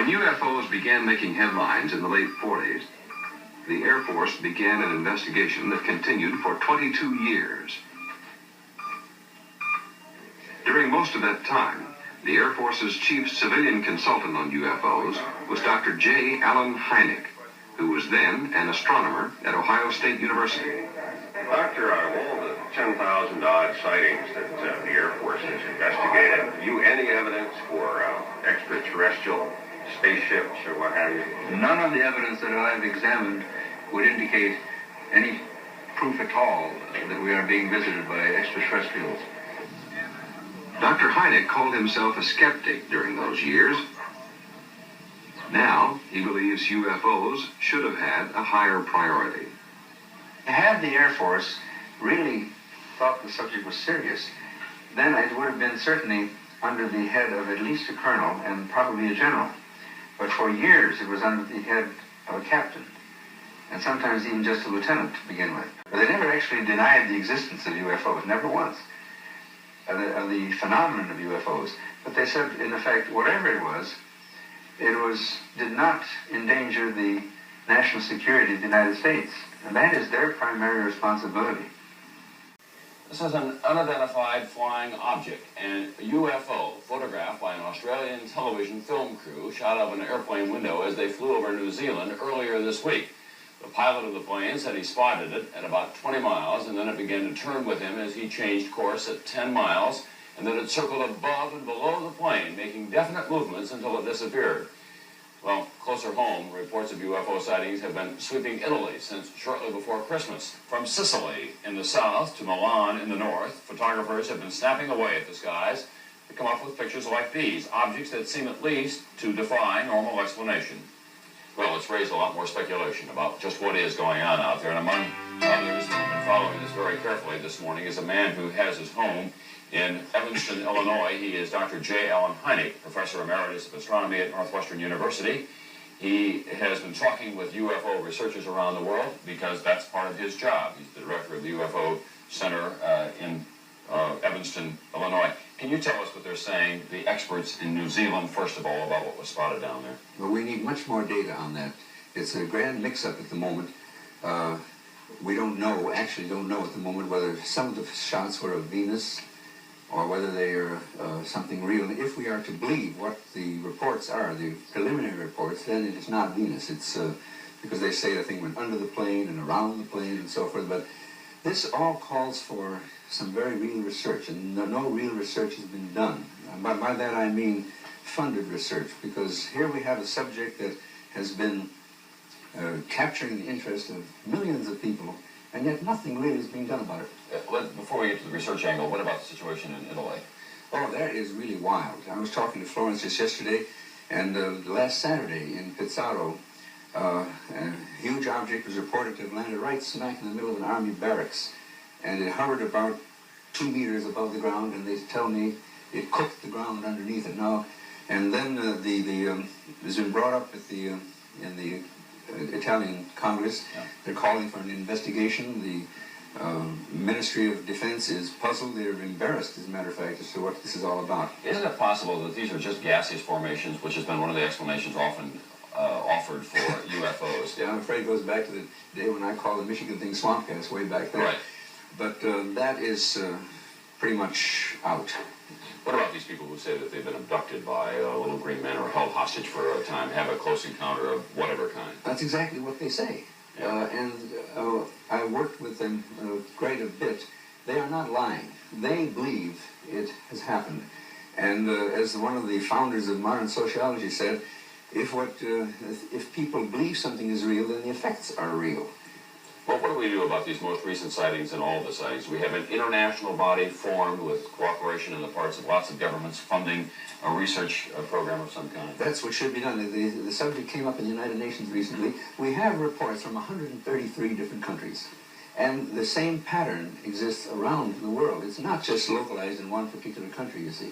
When UFOs began making headlines in the late 40s, the Air Force began an investigation that continued for 22 years. During most of that time, the Air Force's chief civilian consultant on UFOs was Dr. J. Allen Hynek, who was then an astronomer at Ohio State University. Doctor, out of all the 10,000 odd sightings that the Air Force has investigated, have you any evidence for extraterrestrial spaceships or what have you? None of the evidence that I've examined would indicate any proof at all that we are being visited by extraterrestrials. Dr. Hynek called himself a skeptic during those years. Now, he believes UFOs should have had a higher priority. Had the Air Force really thought the subject was serious, then it would have been certainly under the head of at least a colonel and probably a general. But for years it was under the head of a captain, and sometimes even just a lieutenant to begin with. But they never actually denied the existence of UFOs, never once, of the phenomenon of UFOs. But they said, in effect, whatever it was did not endanger the national security of the United States. And that is their primary responsibility. This is an unidentified flying object, and a UFO photographed by an Australian television film crew shot out of an airplane window as they flew over New Zealand earlier this week. The pilot of the plane said he spotted it at about 20 miles, and then it began to turn with him as he changed course at 10 miles, and then it circled above and below the plane, making definite movements until it disappeared. Well, closer home, reports of UFO sightings have been sweeping Italy since shortly before Christmas. From Sicily in the south to Milan in the north, photographers have been snapping away at the skies to come up with pictures like these, objects that seem at least to defy normal explanation. Well, it's raised a lot more speculation about just what is going on out there, and among others who have been following this very carefully this morning is a man who has his home in Evanston, Illinois. He is Dr. J. Allen Hynek, Professor Emeritus of Astronomy at Northwestern University. He has been talking with UFO researchers around the world because that's part of his job. He's the director of the UFO Center in Evanston, Illinois. Can you tell us what they're saying, the experts in New Zealand, first of all, about what was spotted down there? Well, we need much more data on that. It's a grand mix-up at the moment. We don't know at the moment, whether some of the shots were of Venus or whether they are something real. If we are to believe what the reports are, the preliminary reports, then it is not Venus. It's because they say the thing went under the plane and around the plane and so forth. But this all calls for some very real research, and no real research has been done. By that I mean funded research, because here we have a subject that has been capturing the interest of millions of people, and yet nothing really is being done about it. Before we get to the research angle, what about the situation in Italy? Oh, that is really wild. I was talking to Florence just yesterday, and last Saturday in Pizzaro, a huge object was reported to have landed right smack in the middle of an army barracks, and it hovered about 2 meters above the ground, and they tell me it cooked the ground underneath it now. And then it's been brought up at in the Italian Congress. Yeah. They're calling for an investigation. The Ministry of Defense is puzzled. They're embarrassed, as a matter of fact, as to what this is all about. Isn't it possible that these are just gaseous formations, which has been one of the explanations often offered for UFOs? Yeah, I'm afraid it goes back to the day when I called the Michigan thing swamp gas, way back there. Right. But that is pretty much out. What about these people who say that they've been abducted by little green men or held hostage for a time, have a close encounter of whatever kind? That's exactly what they say. Yeah. I worked with them quite a bit. They are not lying. They believe it has happened. And as one of the founders of modern sociology said, if people believe something is real, then the effects are real. Well, what do we do about these most recent sightings and all the sightings? We have an international body formed with cooperation on the parts of lots of governments funding a research program of some kind. That's what should be done. The subject came up in the United Nations recently. We have reports from 133 different countries. And the same pattern exists around the world. It's not just localized in one particular country, you see.